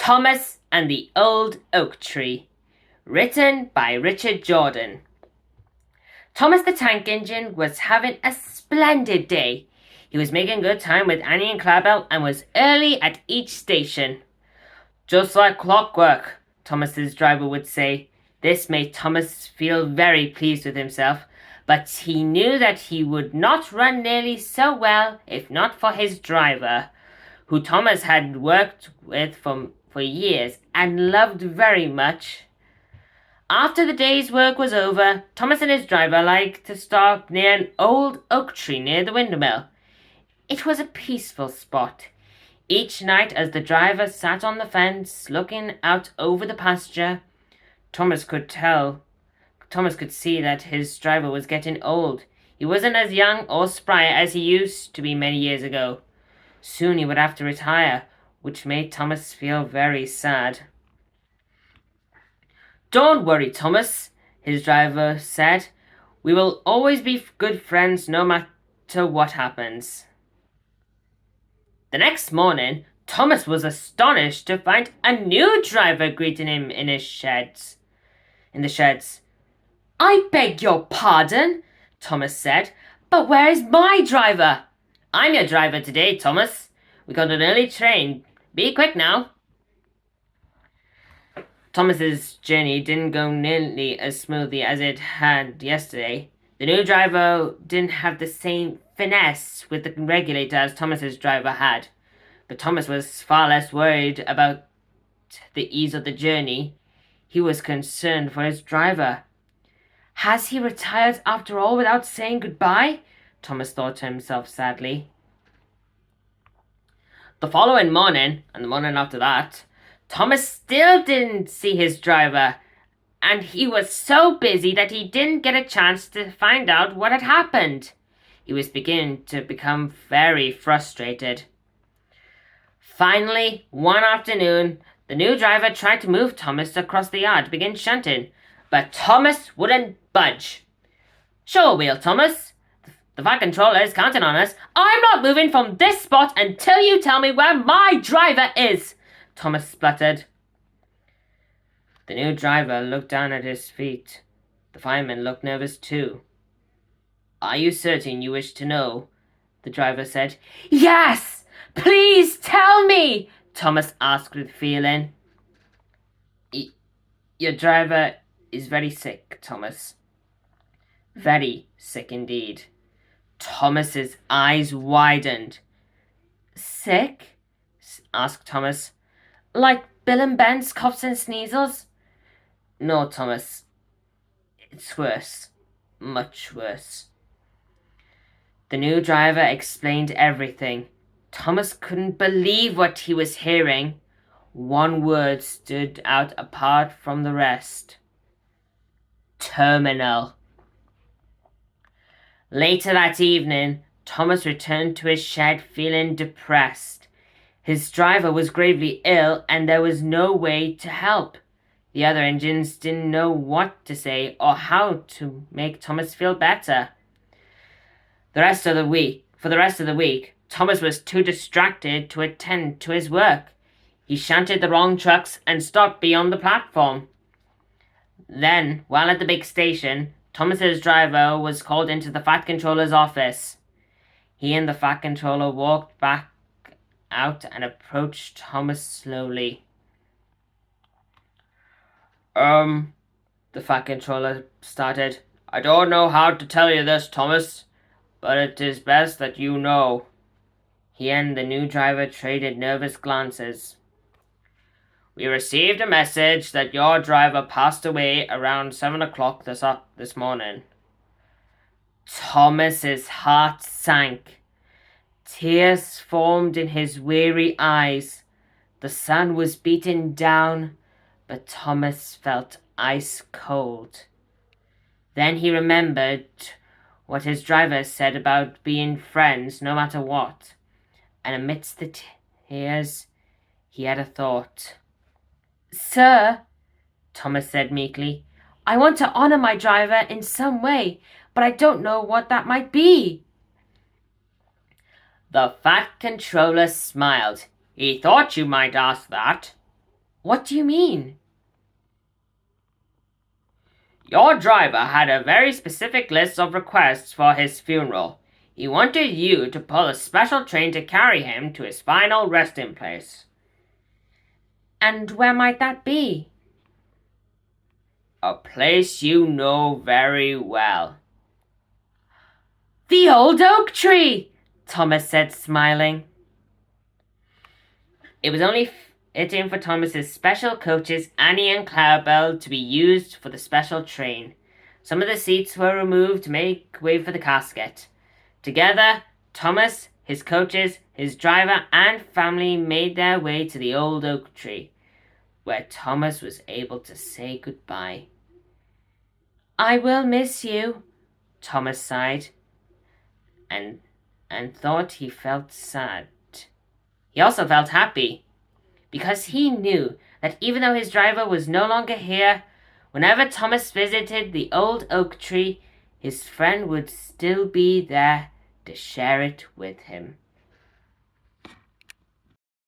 Thomas and the Old Oak Tree, written by Richard Jordan. Thomas the Tank Engine was having a splendid day. He was making good time with Annie and Clarabelle and was early at each station. "Just like clockwork," Thomas's driver would say. This made Thomas feel very pleased with himself, but he knew that he would not run nearly so well if not for his driver, who Thomas had worked with for years and loved very much. After the day's work was over, Thomas and his driver liked to stop near an old oak tree near the windmill. It was a peaceful spot. Each night, as the driver sat on the fence looking out over the pasture, Thomas could see that his driver was getting old. He wasn't as young or spry as he used to be many years ago. Soon he would have to retire, which made Thomas feel very sad. "Don't worry, Thomas," his driver said. "We will always be good friends no matter what happens." The next morning, Thomas was astonished to find a new driver greeting him in the sheds. "I beg your pardon," Thomas said, "but where is my driver?" "I'm your driver today, Thomas. We got an early train. Be quick now." Thomas's journey didn't go nearly as smoothly as it had yesterday. The new driver didn't have the same finesse with the regulator as Thomas's driver had, but Thomas was far less worried about the ease of the journey. He was concerned for his driver. "Has he retired after all without saying goodbye?" Thomas thought to himself sadly. The following morning, and the morning after that, Thomas still didn't see his driver, and he was so busy that he didn't get a chance to find out what had happened. He was beginning to become very frustrated. Finally, one afternoon, the new driver tried to move Thomas across the yard to begin shunting, but Thomas wouldn't budge. "Sure will, Thomas. The Fat Controller is counting on us. I'm not moving from this spot until you tell me where my driver is," Thomas spluttered. The new driver looked down at his feet. The fireman looked nervous too. "Are you certain you wish to know?" the driver said. "Yes! Please tell me!" Thomas asked with feeling. Your driver is very sick, Thomas. Very sick indeed." Thomas's eyes widened. "Sick?" asked Thomas. "Like Bill and Ben's coughs and sneezels?" "No, Thomas. It's worse. Much worse." The new driver explained everything. Thomas couldn't believe what he was hearing. One word stood out apart from the rest. Terminal. Later that evening, Thomas returned to his shed feeling depressed. His driver was gravely ill and there was no way to help. The other engines didn't know what to say or how to make Thomas feel better. For the rest of the week, Thomas was too distracted to attend to his work. He shunted the wrong trucks and stopped beyond the platform. Then, while at the big station, Thomas's driver was called into the Fat Controller's office. He and the Fat Controller walked back out and approached Thomas slowly. The Fat Controller started. "I don't know how to tell you this, Thomas, but it is best that you know." He and the new driver traded nervous glances. "We received a message that your driver passed away around 7 o'clock this morning." Thomas's heart sank. Tears formed in his weary eyes. The sun was beating down, but Thomas felt ice cold. Then he remembered what his driver said about being friends no matter what, and amidst the tears he had a thought. "Sir," Thomas said meekly, "I want to honor my driver in some way, but I don't know what that might be." The Fat Controller smiled. "He thought you might ask that." What do you mean? Your driver had a very specific list of requests for his funeral. He wanted you to pull a special train to carry him to his final resting place. And where might that be? A place you know very well. The old oak tree, Thomas said, smiling. It was only fitting for Thomas's special coaches, Annie and Clarabelle, to be used for the special train. Some of the seats were removed to make way for the casket. Together, Thomas, his coaches, his driver, and family made their way to the old oak tree, where Thomas was able to say goodbye. I will miss you, Thomas sighed, and thought he felt sad. He also felt happy, because he knew that even though his driver was no longer here, whenever Thomas visited the old oak tree, his friend would still be there to share it with him.